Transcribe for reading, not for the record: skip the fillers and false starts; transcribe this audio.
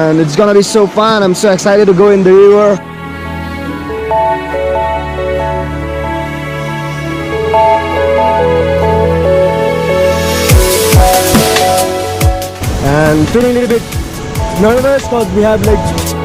and it's gonna be so fun. I'm so excited to go in the river. And feeling a little bit nervous because we have like